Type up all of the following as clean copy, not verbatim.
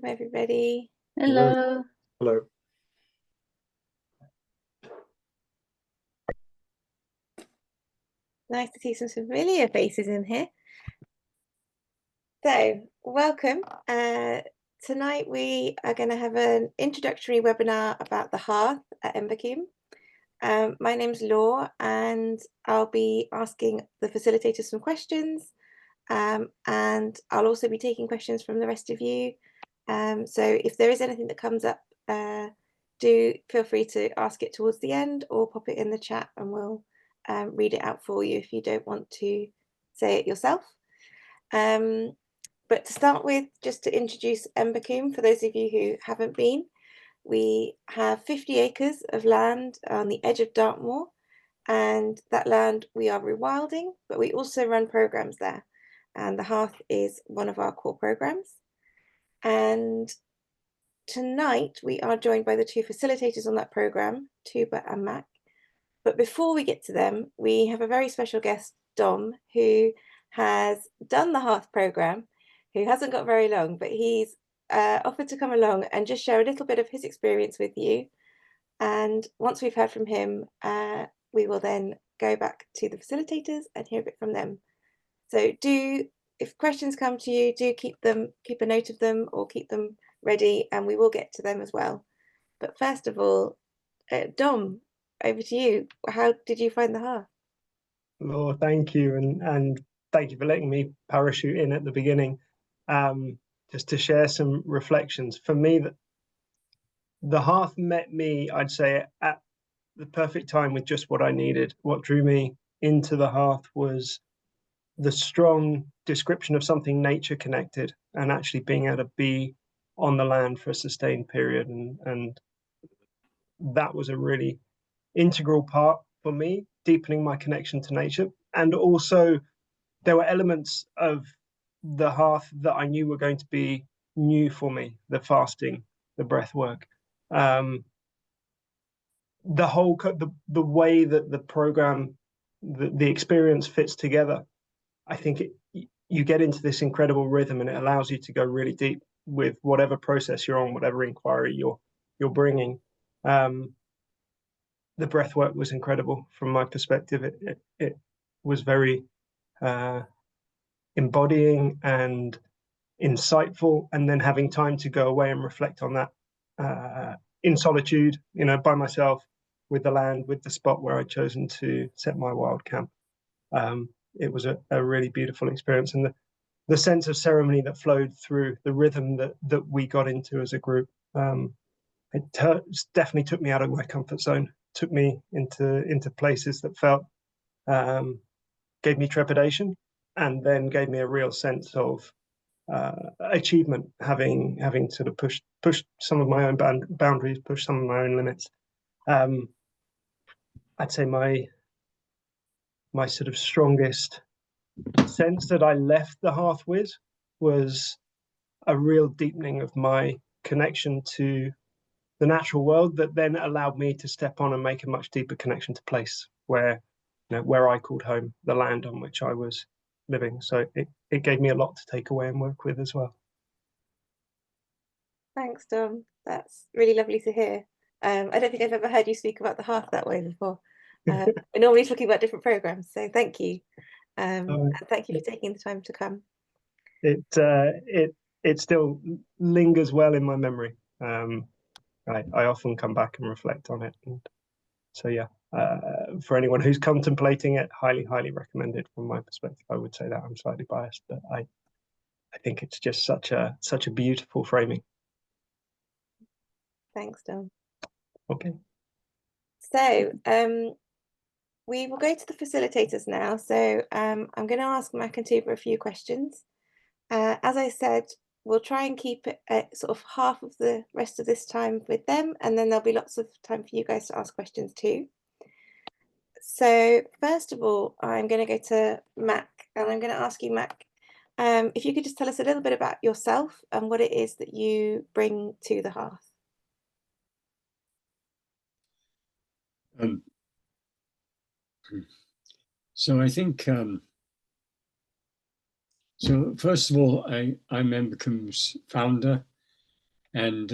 Welcome, everybody. Hello. Hello. Nice to see some familiar faces in here. So, welcome. Tonight we are going to have an introductory webinar about the Hearth at Embercombe. My name's Laura, and I'll be asking the facilitators some questions, and I'll also be taking questions from the rest of you. So if there is anything that comes up, do feel free to ask it towards the end or pop it in the chat, and we'll read it out for you if you don't want to say it yourself. But to start with, just to introduce Embercombe, for those of you who haven't been, we have 50 acres of land on the edge of Dartmoor, and that land we are rewilding, but we also run programs there, and the Hearth is one of our core programs. And tonight we are joined by the two facilitators on that program, Tugba and Mac. But before we get to them, we have a very special guest, Dom, who has done the Hearth program, who hasn't got very long, but he's offered to come along and just share a little bit of his experience with you. And once we've heard from him, we will then go back to the facilitators and hear a bit from them. So if questions come to you, do keep a note of them or keep them ready, and we will get to them as well. But first of all, Dom, over to you. How did you find the Hearth? Lord, thank you, and thank you for letting me parachute in at the beginning, just to share some reflections. For me, the Hearth met me, I'd say, at the perfect time with just what I needed. What drew me into the Hearth was the strong description of something nature connected and actually being able to be on the land for a sustained period, and that was a really integral part for me, deepening my connection to nature. And also there were elements of the Hearth that I knew were going to be new for me: the fasting, the breath work, the whole the way that the program, the experience fits together. I think you get into this incredible rhythm, and it allows you to go really deep with whatever process you're on, whatever inquiry you're bringing. The breath work was incredible from my perspective. It was very embodying and insightful, and then having time to go away and reflect on that in solitude, by myself, with the land, with the spot where I'd chosen to set my wild camp. It was a really beautiful experience, and the sense of ceremony that flowed through, the rhythm that we got into as a group, it definitely took me out of my comfort zone, took me into places that felt, gave me trepidation, and then gave me a real sense of achievement, having sort of pushed some of my own boundaries, pushed some of my own limits. I'd say my sort of strongest sense that I left the Hearth with was a real deepening of my connection to the natural world, that then allowed me to step on and make a much deeper connection to place where I called home, the land on which I was living. So it gave me a lot to take away and work with as well. Thanks, Dom. That's really lovely to hear. I don't think I've ever heard you speak about the Hearth that way before. We're normally talking about different programs, so thank you. And thank you for taking the time to come. It still lingers well in my memory. I often come back and reflect on it. And so yeah, for anyone who's contemplating it, highly recommend it from my perspective. I would say that I'm slightly biased, but I think it's just such a beautiful framing. Thanks, Dom. Okay. So we will go to the facilitators now. So I'm going to ask Mac and Tugba a few questions. As I said, we'll try and keep it at sort of half of the rest of this time with them, and then there'll be lots of time for you guys to ask questions too. So first of all, I'm going to go to Mac, and I'm going to ask you, Mac, if you could just tell us a little bit about yourself and what it is that you bring to the Hearth. So I think, so first of all, I'm Embercombe's founder. And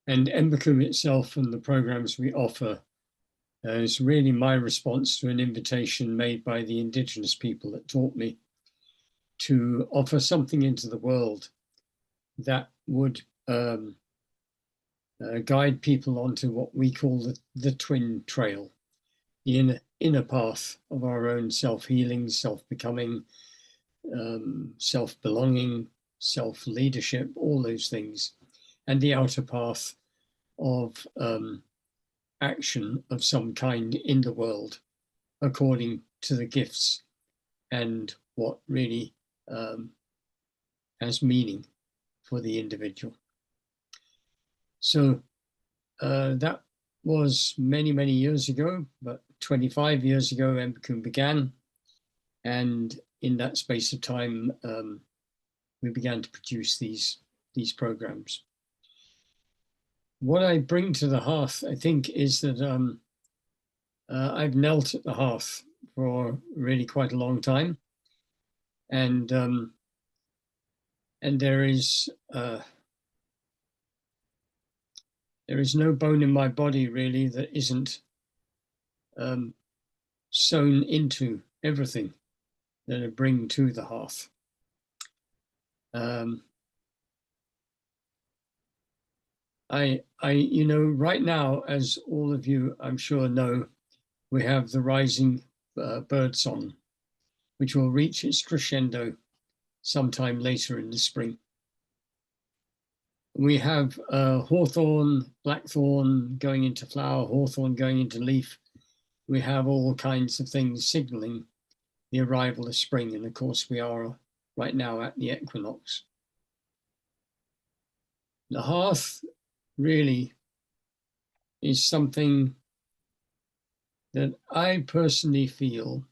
Embercombe itself and the programs we offer is really my response to an invitation made by the indigenous people that taught me to offer something into the world that would guide people onto what we call the twin trail, the inner path of our own self-healing, self-becoming, self-belonging, self-leadership, all those things, and the outer path of action of some kind in the world according to the gifts and what really has meaning for the individual. So that was many, many years ago, but 25 years ago, Embercombe began. And in that space of time, we began to produce these programs. What I bring to the hearth, I think, is that I've knelt at the hearth for really quite a long time. And there is no bone in my body really that isn't sewn into everything that I bring to the hearth. You know, right now, as all of you I'm sure know, we have the rising bird song, which will reach its crescendo sometime later in the spring. We have hawthorn, blackthorn going into flower, hawthorn going into leaf. We have all kinds of things signaling the arrival of spring. And of course, we are right now at the equinox. The hearth really is something that I personally feel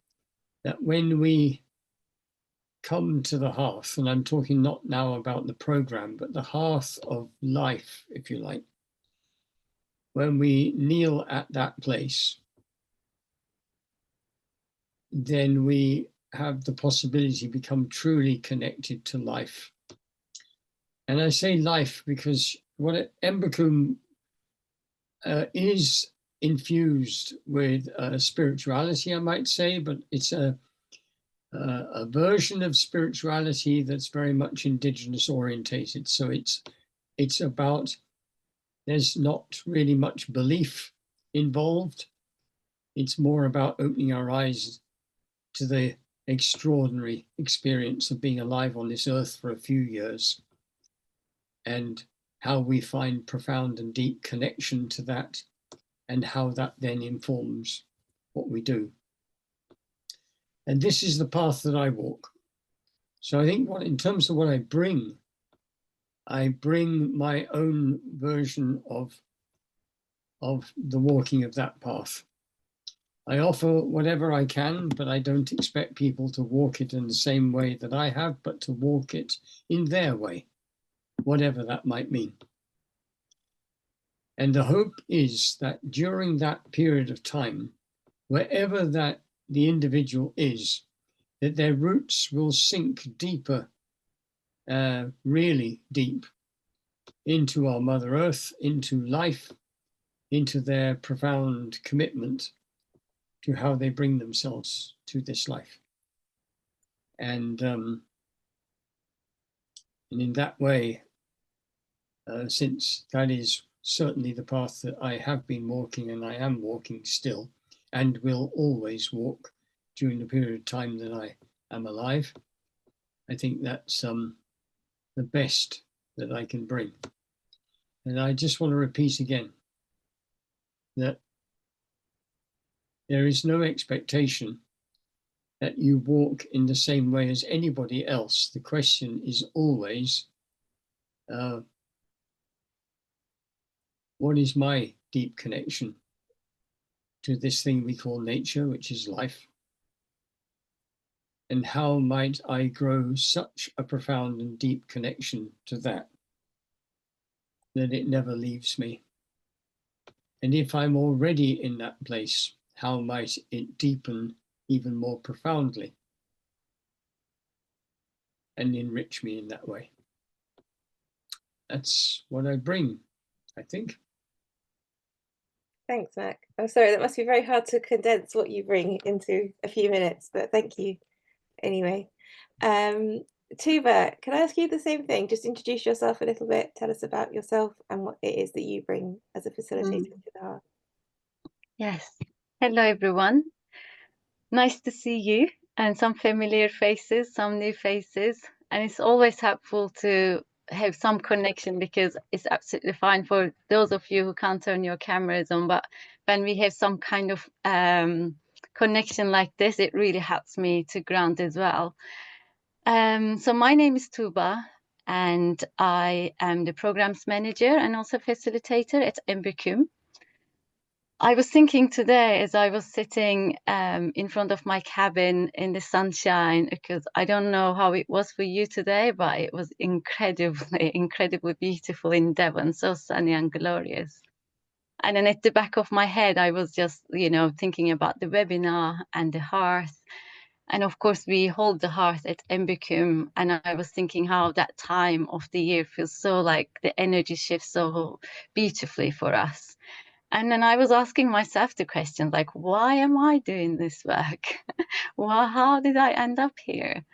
that when we come to the hearth, and I'm talking not now about the program, but the hearth of life, if you like, when we kneel at that place, then we have the possibility to become truly connected to life. And I say life because what Embercombe is infused with spirituality, I might say, but it's a version of spirituality that's very much indigenous orientated. So it's about, there's not really much belief involved. It's more about opening our eyes to the extraordinary experience of being alive on this earth for a few years and how we find profound and deep connection to that and how that then informs what we do. And this is the path that I walk. So I think in terms of what I bring my own version of the walking of that path. I offer whatever I can, but I don't expect people to walk it in the same way that I have, but to walk it in their way, whatever that might mean. And the hope is that during that period of time, wherever that the individual is, that their roots will sink deeper, really deep, into our Mother Earth, into life, into their profound commitment to how they bring themselves to this life. And in that way, since that is certainly the path that I have been walking and I am walking still, and will always walk during the period of time that I am alive, I think that's the best that I can bring. And I just want to repeat again that there is no expectation that you walk in the same way as anybody else. The question is always, what is my deep connection to this thing we call nature, which is life? And how might I grow such a profound and deep connection to that it never leaves me? And if I'm already in that place, how might it deepen even more profoundly and enrich me in that way? that's what I bring, I think. Thanks, Mac. I'm sorry, that must be very hard to condense what you bring into a few minutes, but thank you anyway. Tugba, can I ask you the same thing? Just introduce yourself a little bit, tell us about yourself and what it is that you bring as a facilitator to the Hearth. Yes. Hello, everyone. Nice to see you and some familiar faces, some new faces. And it's always helpful to have some connection, because it's absolutely fine for those of you who can't turn your cameras on. But when we have some kind of connection like this, it really helps me to ground as well. So my name is Tugba, and I am the programs manager and also facilitator at Embercombe. I was thinking today as I was sitting in front of my cabin in the sunshine, because I don't know how it was for you today, but it was incredibly beautiful in Devon, so sunny and glorious. And then at the back of my head, I was just, thinking about the webinar and the Hearth. And of course, we hold the Hearth at Embercombe, and I was thinking how that time of the year feels so like the energy shifts so beautifully for us. And then I was asking myself the question, like, why am I doing this work? Well, how did I end up here?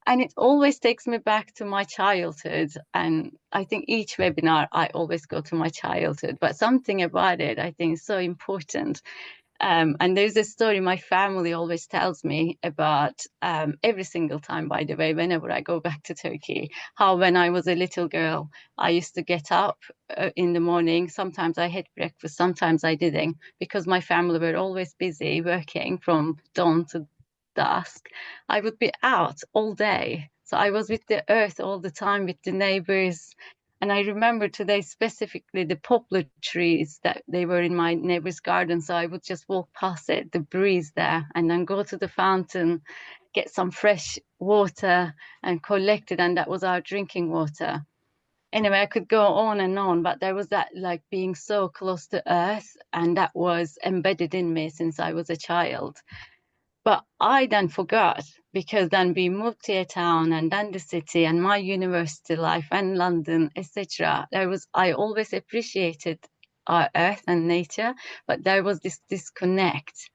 And it always takes me back to my childhood. And I think each webinar, I always go to my childhood, but something about it, I think is so important. And there's a story my family always tells me about every single time, by the way, whenever I go back to Turkey, how when I was a little girl, I used to get up in the morning. Sometimes I had breakfast, sometimes I didn't, because my family were always busy working from dawn to dusk. I would be out all day. So I was with the earth all the time, with the neighbors. And I remember today specifically the poplar trees that they were in my neighbor's garden. So I would just walk past it, the breeze there, and then go to the fountain, get some fresh water and collect it. And that was our drinking water. Anyway, I could go on and on, but there was that like being so close to earth, and that was embedded in me since I was a child. But I then forgot, because then we moved to a town and then the city and my university life and London, etc. I always appreciated our earth and nature, but there was this disconnect.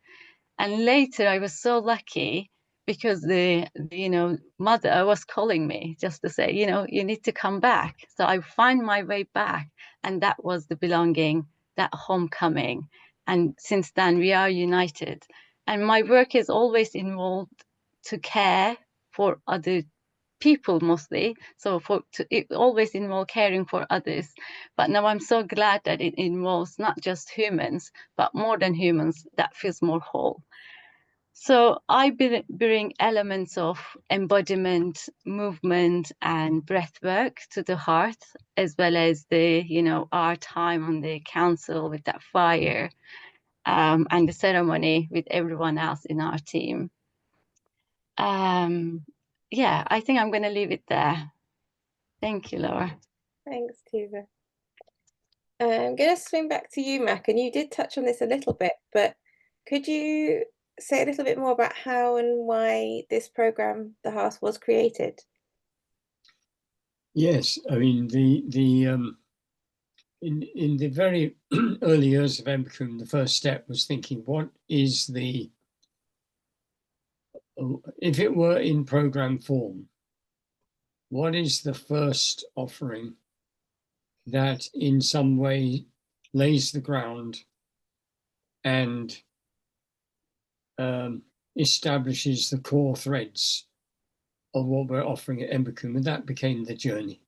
And later I was so lucky, because the mother was calling me just to say, you need to come back. So I find my way back, and that was the belonging, that homecoming. And since then we are united. And my work is always involved to care for other people mostly. So it always involves caring for others. But now I'm so glad that it involves not just humans, but more than humans, that feels more whole. So I bring elements of embodiment, movement, and breath work to the Hearth, as well as our time on the council with that fire. And the ceremony with everyone else in our team. Yeah, I think I'm going to leave it there. Thank you, Laura. Thanks, Tugba. I'm going to swing back to you, Mac, and you did touch on this a little bit, but could you say a little bit more about how and why this program, the Hearth, was created? Yes, I mean in the very early years of Embercombe, the first step was thinking, what is if it were in program form, what is the first offering that in some way lays the ground and establishes the core threads of what we're offering at Embercombe, and that became the journey.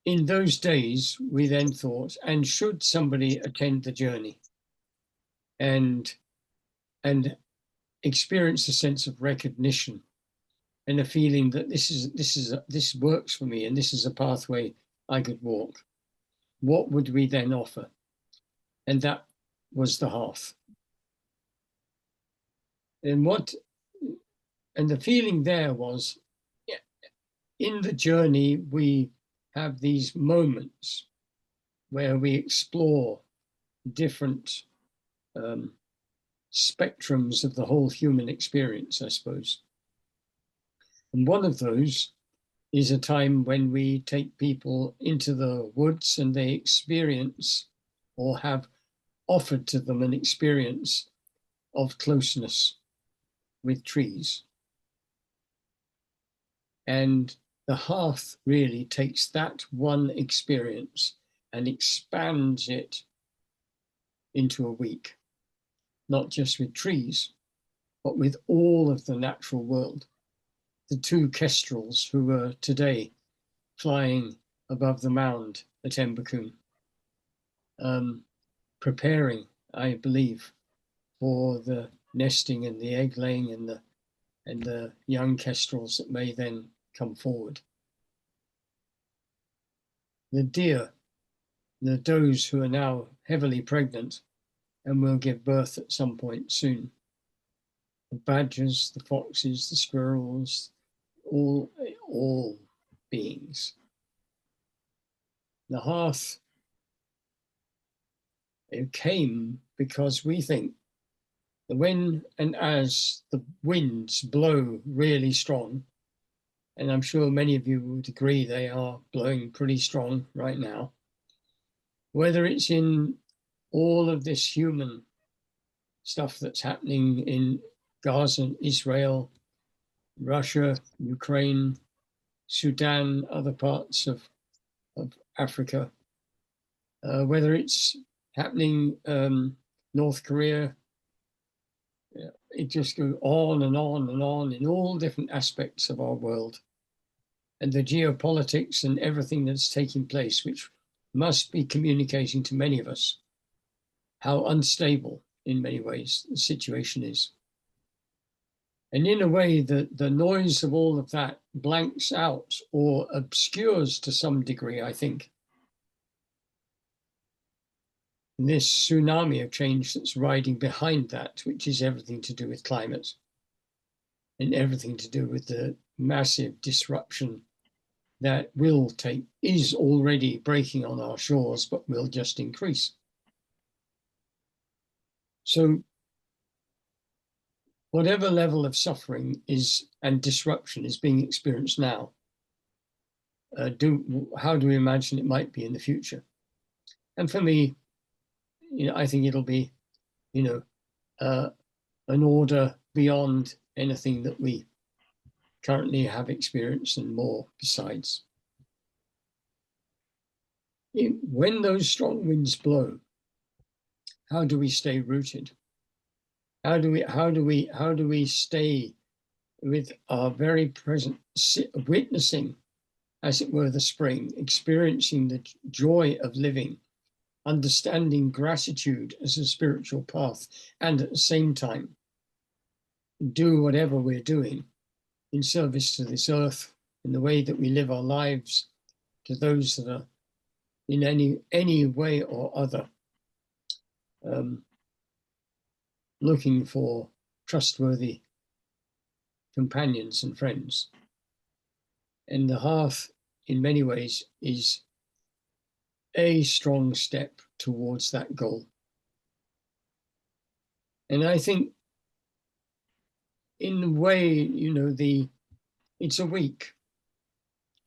In those days, we then thought, and should somebody attend the journey and experience a sense of recognition and a feeling that this works for me and this is a pathway I could walk, what would we then offer? And that was the Hearth. And the feeling there was, in the journey, we have these moments where we explore different spectrums of the whole human experience, I suppose. And one of those is a time when we take people into the woods and they experience or have offered to them an experience of closeness with trees. And the hearth really takes that one experience and expands it into a week, not just with trees, but with all of the natural world. The two kestrels who were today flying above the mound at Embercombe, preparing, I believe, for the nesting and the egg laying and the young kestrels that may then come forward. The deer, the does who are now heavily pregnant and will give birth at some point soon. The badgers, the foxes, the squirrels, all beings. The hearth, it came because we think that when and as the winds blow really strong, and I'm sure many of you would agree they are blowing pretty strong right now, whether it's in all of this human stuff that's happening in Gaza, Israel, Russia, Ukraine, Sudan, other parts of Africa, whether it's happening North Korea, it just goes on and on and on in all different aspects of our world. And the geopolitics and everything that's taking place, which must be communicating to many of us how unstable in many ways the situation is. And in a way, the noise of all of that blanks out or obscures to some degree, I think, this tsunami of change that's riding behind that, which is everything to do with climate and everything to do with the massive disruption that is already breaking on our shores, but will just increase. So whatever level of suffering and disruption is being experienced now, how do we imagine it might be in the future? And for me, I think it'll be, an order beyond anything that we currently have experienced and more besides. When those strong winds blow, how do we stay rooted? How do we stay with our very present, witnessing, as it were, the spring, experiencing the joy of living, understanding gratitude as a spiritual path, and at the same time, do whatever we're doing in service to this earth, in the way that we live our lives, to those that are in any way or other looking for trustworthy companions and friends. And the hearth, in many ways, is a strong step towards that goal. And I think, in a way, it's a week.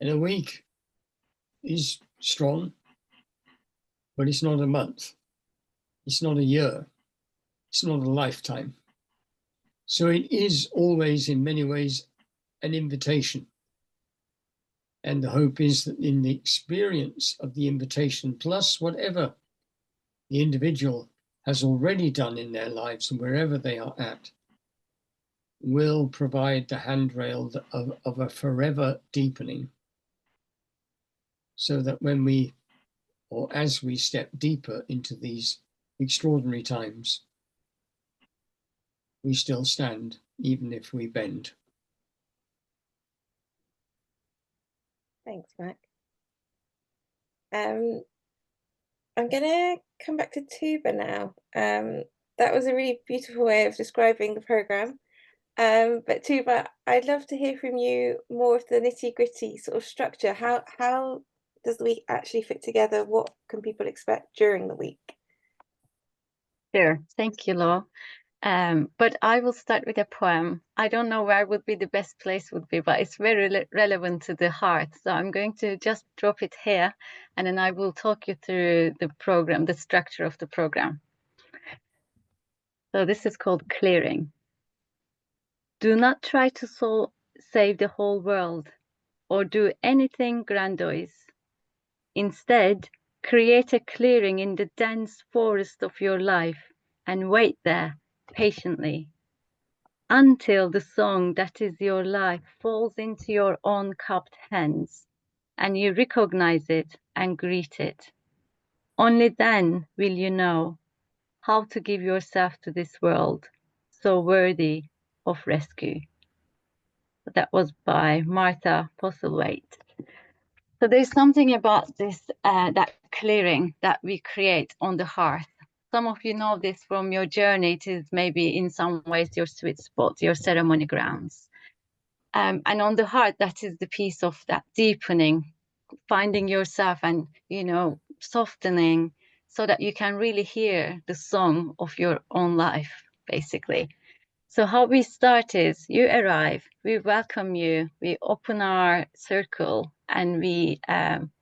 And a week is strong, but it's not a month. It's not a year. It's not a lifetime. So it is always, in many ways, an invitation. And the hope is that in the experience of the invitation, plus whatever the individual has already done in their lives and wherever they are at, will provide the handrail of a forever deepening, so that when we, or as we step deeper into these extraordinary times, we still stand, even if we bend. Thanks, Mac. I'm going to come back to Tugba now. That was a really beautiful way of describing the programme. But Tugba, I'd love to hear from you more of the nitty-gritty sort of structure. How does the week actually fit together? What can people expect during the week? Sure, thank you, Laura. But I will start with a poem. I don't know where would be the best place would be, but it's very relevant to the heart. So I'm going to just drop it here, and then I will talk you through the program, the structure of the program. So this is called Clearing. Do not try to save the whole world or do anything grandiose. Instead, create a clearing in the dense forest of your life and wait there patiently until the song that is your life falls into your own cupped hands and you recognize it and greet it. Only then will you know how to give yourself to this world so worthy of rescue. That was by Martha Postlethwaite. So there's something about this, that clearing that we create on the hearth. Some of you know this from your journey. It is maybe in some ways your sweet spot, your ceremony grounds. And on the hearth, that is the piece of that deepening, finding yourself and, softening so that you can really hear the song of your own life, basically. So how we start is you arrive, we welcome you, we open our circle and we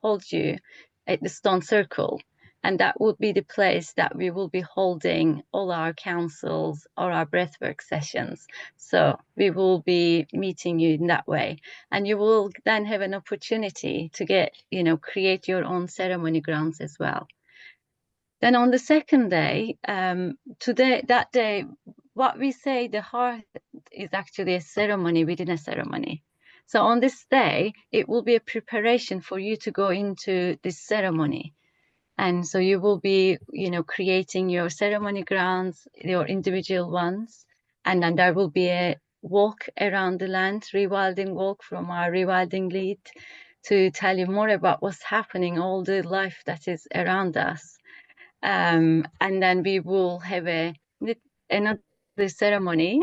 hold you at the stone circle. And that would be the place that we will be holding all our councils or our breathwork sessions. So we will be meeting you in that way. And you will then have an opportunity to create your own ceremony grounds as well. Then on the second day, that day, what we say, the hearth is actually a ceremony within a ceremony. So on this day, it will be a preparation for you to go into this ceremony. And so you will be, creating your ceremony grounds, your individual ones. And then there will be a walk around the land, rewilding walk from our rewilding lead to tell you more about what's happening, all the life that is around us. And then we will have another ceremony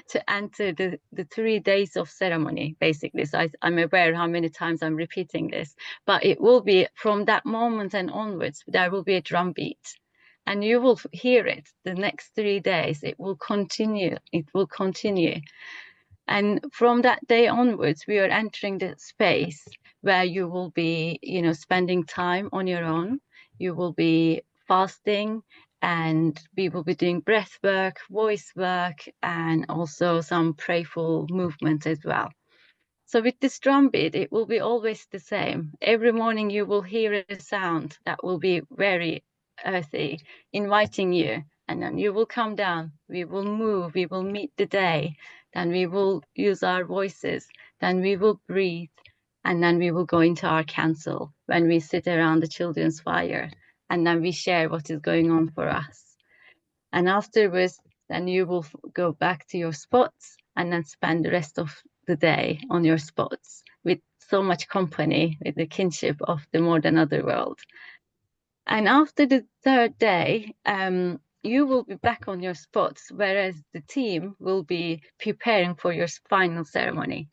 to enter the 3 days of ceremony, basically. So I'm aware how many times I'm repeating this, but it will be from that moment and onwards, there will be a drum beat. And you will hear it the next 3 days. It will continue. It will continue. And from that day onwards, we are entering the space where you will be, spending time on your own. You will be fasting, and we will be doing breath work, voice work, and also some prayerful movement as well. So with this drum beat, it will be always the same. Every morning you will hear a sound that will be very earthy, inviting you. And then you will come down, we will move, we will meet the day, then we will use our voices, then we will breathe, and then we will go into our council when we sit around the children's fire, and then we share what is going on for us. And afterwards, then you will go back to your spots and then spend the rest of the day on your spots with so much company, with the kinship of the more than other world. And after the third day, you will be back on your spots, whereas the team will be preparing for your final ceremony.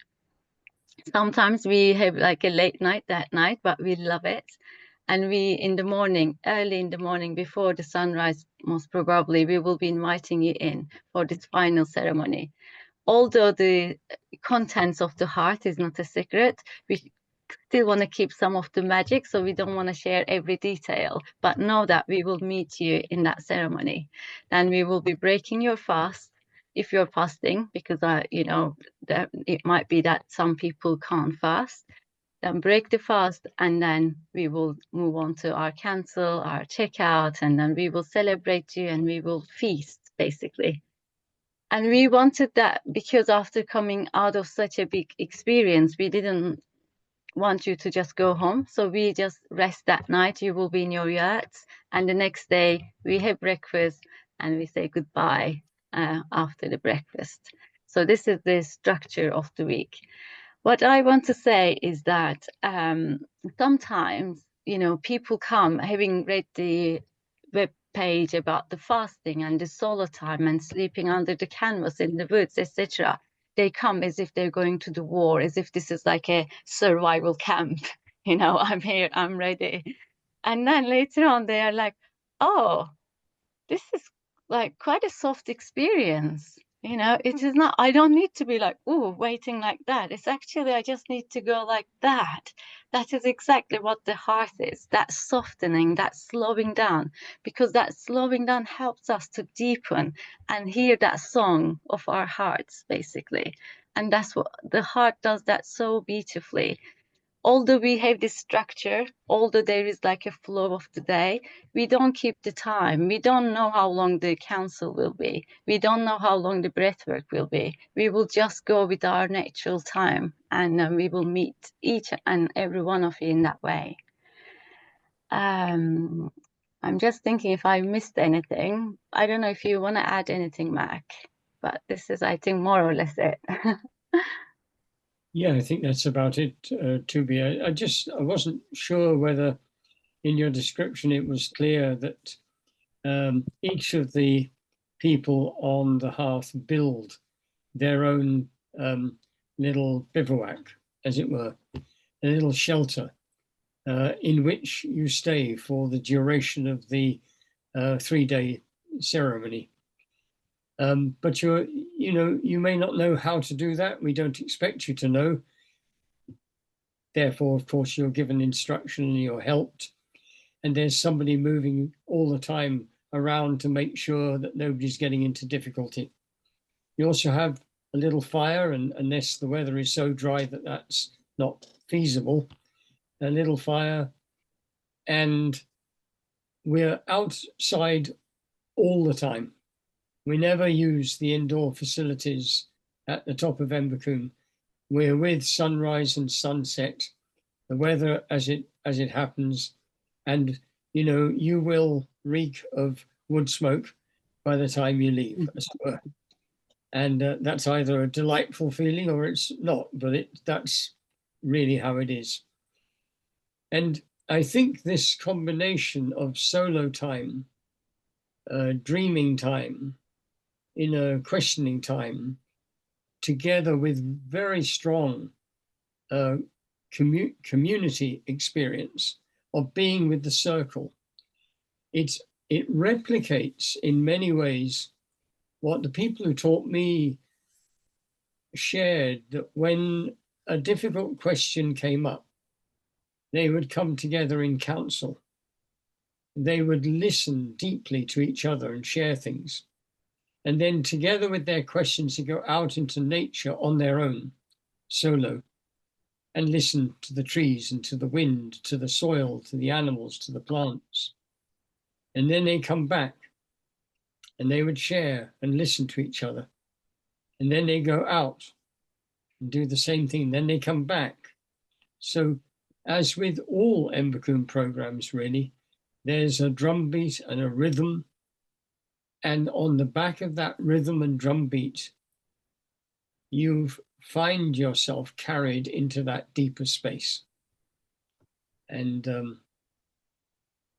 Sometimes we have like a late night that night, but we love it. And we, in the morning, early in the morning, before the sunrise, most probably, we will be inviting you in for this final ceremony. Although the contents of the heart is not a secret, we still want to keep some of the magic, so we don't want to share every detail, but know that we will meet you in that ceremony. Then we will be breaking your fast if you're fasting, because it might be that some people can't fast. Then break the fast, and then we will move on to our cancel, our checkout, and then we will celebrate you and we will feast, basically. And we wanted that because after coming out of such a big experience, we didn't want you to just go home. So we just rest that night. You will be in your yachts, and the next day we have breakfast and we say goodbye after the breakfast. So this is the structure of the week. What I want to say is that sometimes, people come having read the web page about the fasting and the solo time and sleeping under the canvas in the woods, etc. They come as if they're going to the war, as if this is like a survival camp. I'm here, I'm ready. And then later on, they are like, oh, this is like quite a soft experience. You know, it is not, I don't need to be like, oh, waiting like that. It's actually, I just need to go like that. That is exactly what the hearth is, that softening, that slowing down, because that slowing down helps us to deepen and hear that song of our hearts, basically. And that's what the heart does, that so beautifully. Although we have this structure, although there is like a flow of the day, we don't keep the time. We don't know how long the council will be. We don't know how long the breathwork will be. We will just go with our natural time, and we will meet each and every one of you in that way. I'm just thinking if I missed anything. I don't know if you want to add anything, Mac, but this is, I think, more or less it. Yeah, I think that's about it, Tugba. I wasn't sure whether in your description it was clear that each of the people on the hearth build their own little bivouac, as it were, a little shelter in which you stay for the duration of the 3-day ceremony. But you may not know how to do that. We don't expect you to know. Therefore, of course, you're given instruction and you're helped. And there's somebody moving all the time around to make sure that nobody's getting into difficulty. You also have a little fire, and unless the weather is so dry that that's not feasible, a little fire. And we're outside all the time. We never use the indoor facilities at the top of Embercombe. We're with sunrise and sunset, the weather as it happens, and you will reek of wood smoke by the time you leave, as it were. And that's either a delightful feeling or it's not, but that's really how it is. And I think this combination of solo time, dreaming time, inner questioning time, together with very strong community experience of being with the circle, it replicates in many ways what the people who taught me shared, that when a difficult question came up, they would come together in council. They would listen deeply to each other and share things. And then together with their questions, they go out into nature on their own, solo, and listen to the trees and to the wind, to the soil, to the animals, to the plants. And then they come back and they would share and listen to each other. And then they go out and do the same thing. Then they come back. So as with all Embercombe programs, really, there's a drumbeat and a rhythm. And on the back of that rhythm and drumbeat, you find yourself carried into that deeper space. And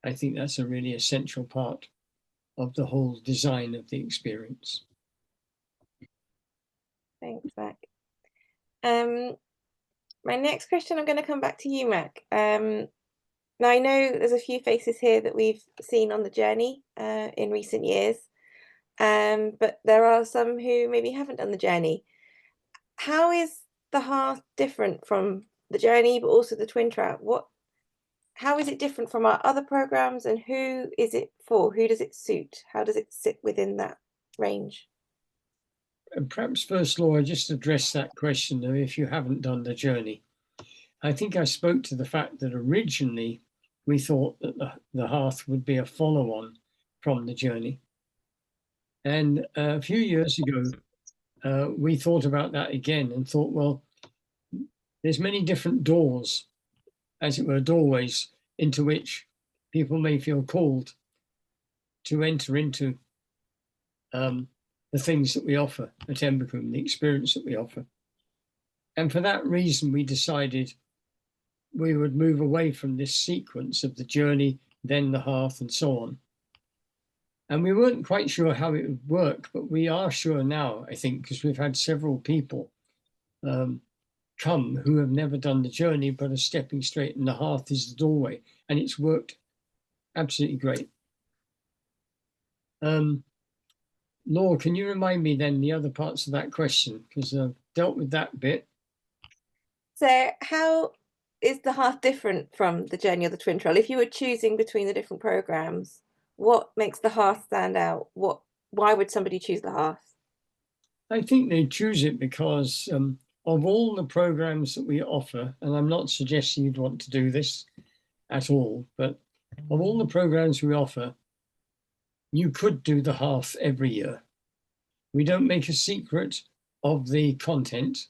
I think that's a really essential part of the whole design of the experience. Thanks, Mac. My next question, I'm going to come back to you, Mac. Now, I know there's a few faces here that we've seen on the journey in recent years, but there are some who maybe haven't done the journey. How is the Hearth different from the journey, but also the Twin Trout? How is it different from our other programs, and who is it for? Who does it suit? How does it sit within that range? And perhaps first, Laura, just address that question of if you haven't done the journey. I think I spoke to the fact that originally we thought that the Hearth would be a follow-on from the journey. And a few years ago, we thought about that again and thought, well, there's many different doors, as it were, doorways into which people may feel called to enter into the things that we offer at Embercombe, the experience that we offer. And for that reason, we decided we would move away from this sequence of the journey, then the Hearth, and so on. And we weren't quite sure how it would work, but we are sure now, I think, because we've had several people come who have never done the journey but are stepping straight, and the Hearth is the doorway, and it's worked absolutely great. Laura, can you remind me then the other parts of that question? Because I've dealt with that bit. So how is the Hearth different from the Journey of the Twin Trail? If you were choosing between the different programs, what makes the Hearth stand out? Why would somebody choose the Hearth? I think they choose it because of all the programs that we offer, and I'm not suggesting you'd want to do this at all, but of all the programs we offer, you could do the Hearth every year. We don't make a secret of the content.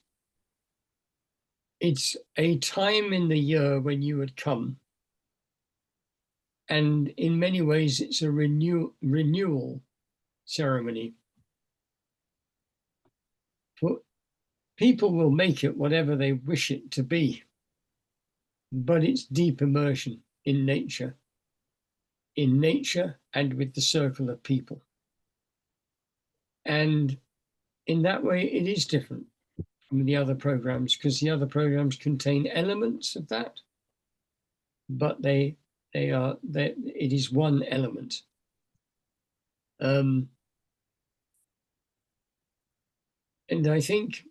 It's a time in the year when you would come. And in many ways, it's a renewal ceremony. For people will make it whatever they wish it to be, but it's deep immersion in nature and with the circle of people. And in that way, it is different from the other programs, because the other programs contain elements of that, but it is one element. And I think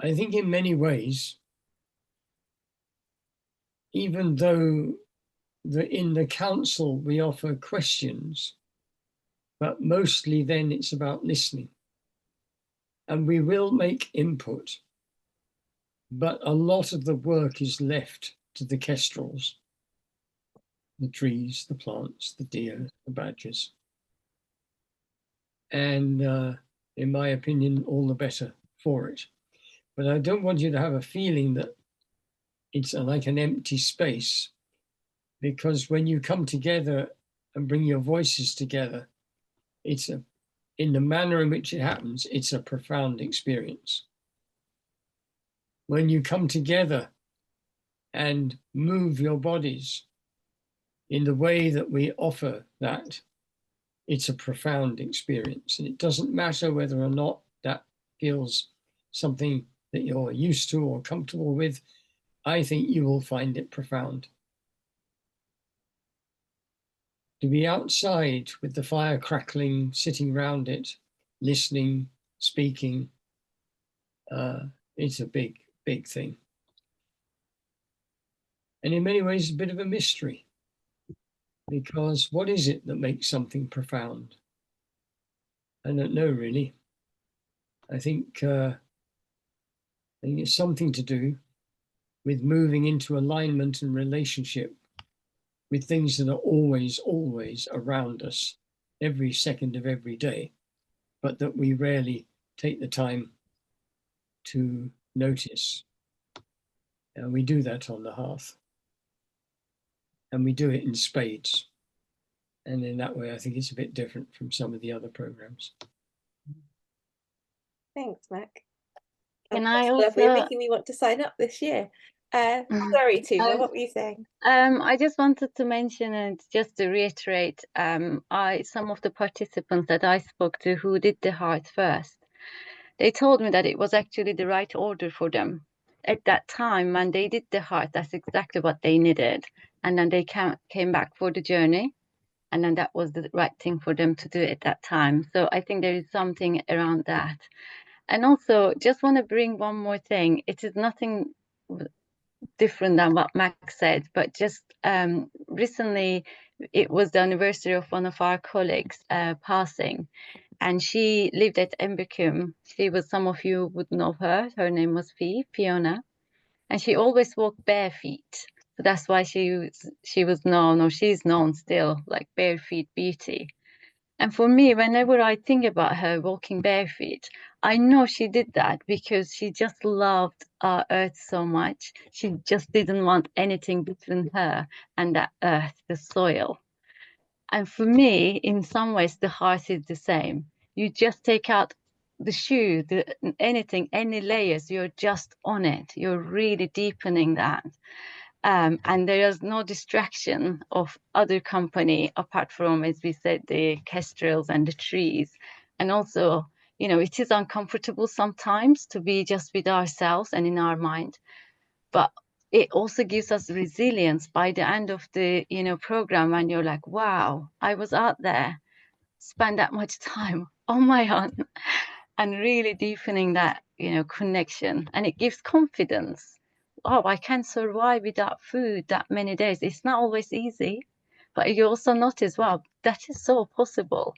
in many ways, even though in the council we offer questions, but mostly then it's about listening. And we will make input, but a lot of the work is left to the kestrels, the trees, the plants, the deer, the badgers. And in my opinion, all the better for it. But I don't want you to have a feeling that it's like an empty space, because when you come together and bring your voices together, in the manner in which it happens, it's a profound experience. When you come together and move your bodies in the way that we offer that, it's a profound experience. And it doesn't matter whether or not that feels something that you're used to or comfortable with. I think you will find it profound. To be outside with the fire crackling, sitting round it, listening, speaking, it's a big, big thing. And in many ways, a bit of a mystery, because what is it that makes something profound? I don't know, really. I think it's something to do with moving into alignment and relationship with things that are always, always around us, every second of every day, but that we rarely take the time to notice. And we do that on the Hearth. And we do it in spades. And in that way, I think it's a bit different from some of the other programs. Thanks, Mac. Can I Lovely, also making me want to sign up this year. Sorry, Tugba, what were you saying? I just wanted to mention, and just to reiterate, some of the participants that I spoke to who did the Hearth first, they told me that it was actually the right order for them. At that time, when they did the Hearth, that's exactly what they needed. And then they came back for the journey. And then that was the right thing for them to do at that time. So I think there is something around that. And also, just want to bring one more thing. It is nothing different than what Max said, but just recently, it was the anniversary of one of our colleagues passing. And she lived at Embercombe. Some of you would know her. Her name was Fiona. And she always walked bare feet. So that's why she was known, or she's known still, like Bare Feet Beauty. And for me, whenever I think about her walking bare feet, I know she did that because she just loved our earth so much. She just didn't want anything between her and that earth, the soil. And for me, in some ways, the Hearth is the same. You just take out the shoe, anything, any layers, you're just on it. You're really deepening that. And there is no distraction of other company apart from, as we said, the kestrels and the trees. And also, it is uncomfortable sometimes to be just with ourselves and in our mind. But it also gives us resilience by the end of the program, when you're like, wow, I was out there. spend that much time on my own and really deepening that, connection. And it gives confidence. Oh, I can survive without food that many days. It's not always easy, but you also notice, wow, that is so possible.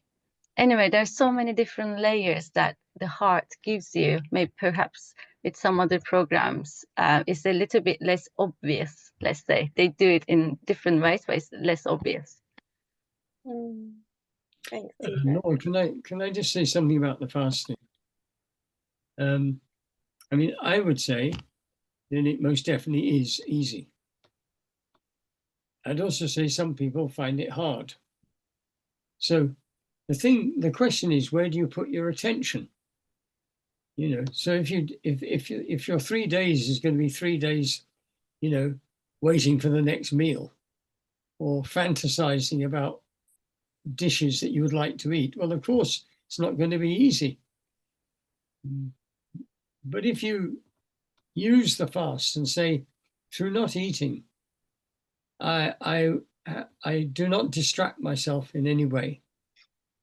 Anyway, there's so many different layers that the Hearth gives you. Maybe perhaps with some other programs, it's a little bit less obvious, let's say. They do it in different ways, but it's less obvious. Thanks, Tugba. Laura, can I just say something about the fasting? I mean, I would say that it most definitely is easy. I'd also say some people find it hard. So the question is, where do you put your attention? So if your 3 days is going to be 3 days, waiting for the next meal, or fantasizing about dishes that you would like to eat, well, of course, it's not going to be easy. But if you use the fast and say, through not eating, I do not distract myself in any way,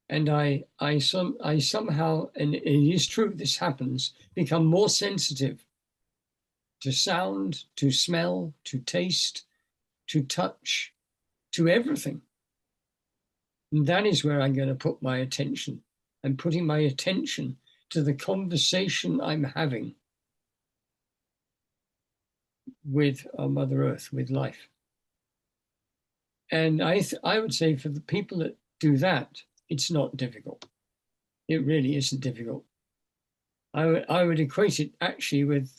and I somehow, and it is true this happens, become more sensitive to sound, to smell, to taste, to touch, to everything. And that is where I'm going to put my attention. I'm putting my attention to the conversation I'm having with our Mother Earth, with life. And I would say for the people that do that, it's not difficult. It really isn't difficult. I would equate it actually with,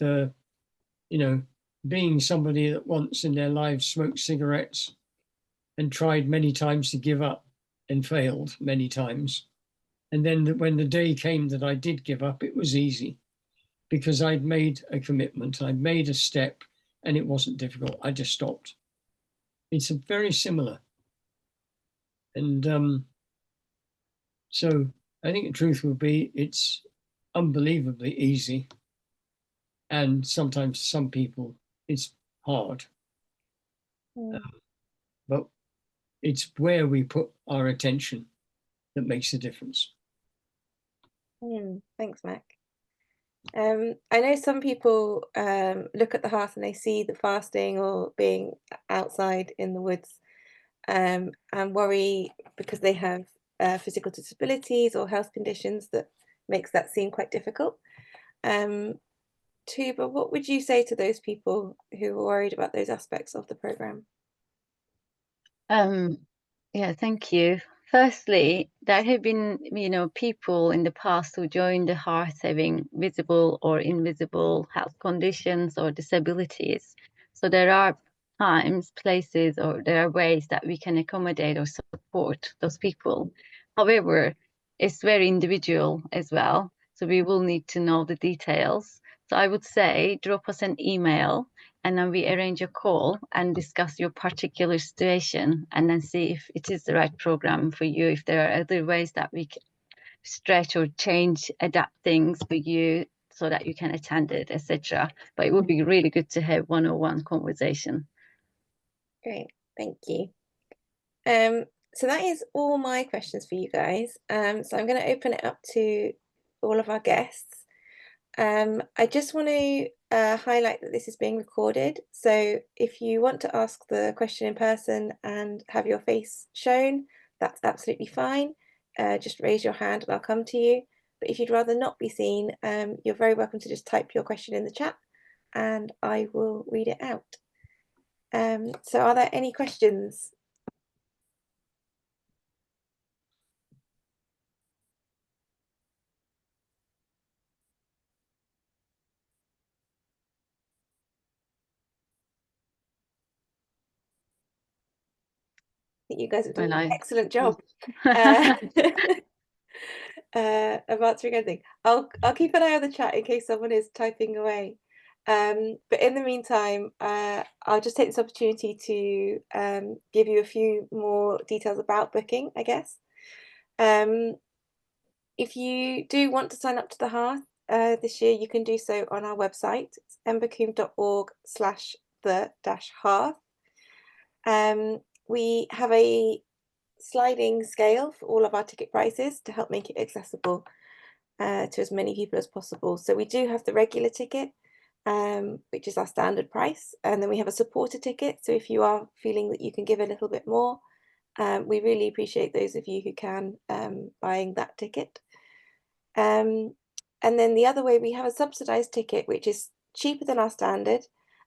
being somebody that once in their lives smoked cigarettes and tried many times to give up and failed many times. And then when the day came that I did give up, it was easy because I'd made a commitment, I'd made a step, and it wasn't difficult. I just stopped. It's very similar. And so I think the truth will be it's unbelievably easy. And sometimes some people, it's hard. But it's where we put our attention that makes the difference. Thanks, Mac. I know some people look at the Hearth and they see the fasting or being outside in the woods and worry because they have physical disabilities or health conditions that makes that seem quite difficult. Tugba, what would you say to those people who are worried about those aspects of the program? Yeah, thank you. Firstly, there have been, people in the past who joined the Hearth having visible or invisible health conditions or disabilities. So there are times, places, or there are ways that we can accommodate or support those people. However, it's very individual as well. So we will need to know the details. So I would say drop us an email and then we arrange a call and discuss your particular situation and then see if it is the right program for you, if there are other ways that we can stretch or change, adapt things for you so that you can attend it, etc. But it would be really good to have one-on-one conversation. Great, thank you. So that is all my questions for you guys. So I'm going to open it up to all of our guests. I just want to highlight that this is being recorded. So if you want to ask the question in person and have your face shown, that's absolutely fine. Just raise your hand and I'll come to you. But if you'd rather not be seen, you're very welcome to just type your question in the chat and I will read it out. So are there any questions? You guys have done an excellent job of answering anything. I'll keep an eye on the chat in case someone is typing away. But in the meantime, I'll just take this opportunity to give you a few more details about booking, I guess. If you do want to sign up to the Hearth this year, you can do so on our website. It's embercombe.org/the-hearth. We have a sliding scale for all of our ticket prices to help make it accessible to as many people as possible. So we do have the regular ticket, which is our standard price, and then we have a supporter ticket. So if you are feeling that you can give a little bit more, we really appreciate those of you who can buying that ticket. And then the other way, we have a subsidized ticket, which is cheaper than our standard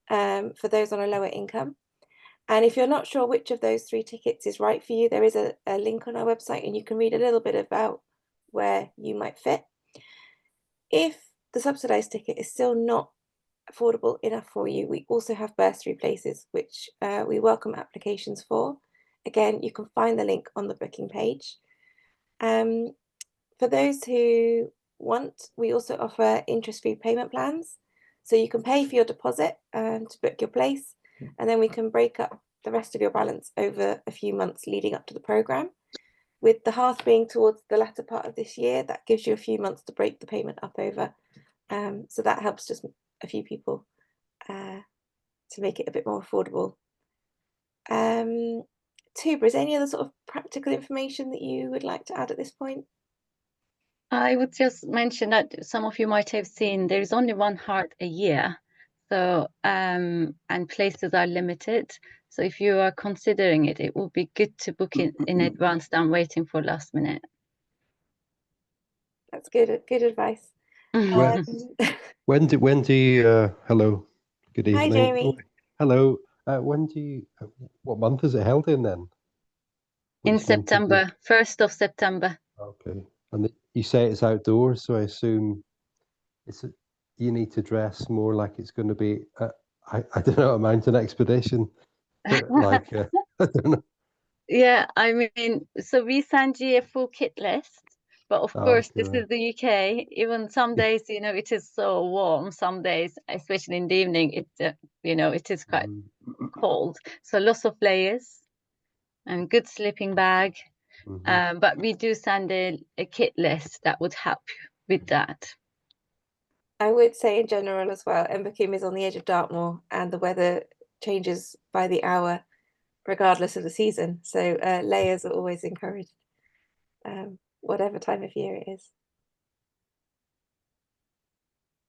for those on a lower income. And if you're not sure which of those 3 tickets is right for you, there is a link on our website and you can read a little bit about where you might fit. If the subsidized ticket is still not affordable enough for you, we also have bursary places, which we welcome applications for. Again, you can find the link on the booking page. For those who want, we also offer interest-free payment plans. So you can pay for your deposit to book your place, and then we can break up the rest of your balance over a few months leading up to the programme. With the Hearth being towards the latter part of this year, that gives you a few months to break the payment up over. So that helps just a few people to make it a bit more affordable. Tugba, is there any other sort of practical information that you would like to add at this point? I would just mention that some of you might have seen there is only one Hearth a year, so and places are limited. So if you are considering it, it would be good to book it in advance than waiting for last minute. That's good advice. When do you, hello, good evening. Hi, Jamie. Hello, what month is it held in then? In Which month is it? September, 1st of September. Okay, and you say it's outdoors, so I assume you need to dress more like it's going to be, I don't know, a mountain expedition, like, I don't know. Yeah, I mean, so we send you a full kit list, but of course, this is the UK. Even some days, you know, it is so warm. Some days, especially in the evening, it is quite cold. So lots of layers and good sleeping bag. But we do send a kit list that would help with that. I would say in general as well, Embercombe is on the edge of Dartmoor and the weather changes by the hour regardless of the season. So layers are always encouraged, whatever time of year it is.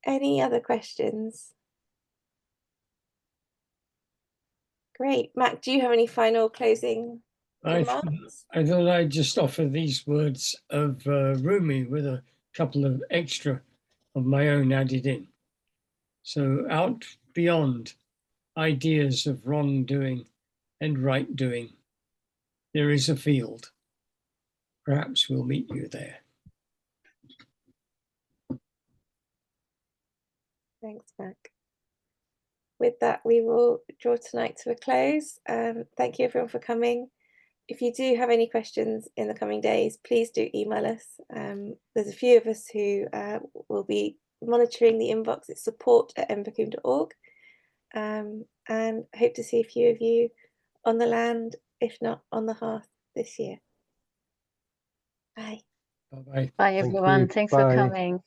Any other questions? Great. Mac, do you have any final closing remarks? I thought I'd just offer these words of Rumi with a couple of extra of my own added in. So out beyond ideas of wrongdoing and right doing, there is a field. Perhaps we'll meet you there. Thanks, Mac. With that, we will draw tonight to a close. Thank you everyone for coming. If you do have any questions in the coming days, please do email us. There's a few of us who will be monitoring the inbox. It's support@embercombe.org. And hope to see a few of you on the land, if not on the Hearth this year. Bye. Bye-bye. Bye, everyone. Thanks for coming.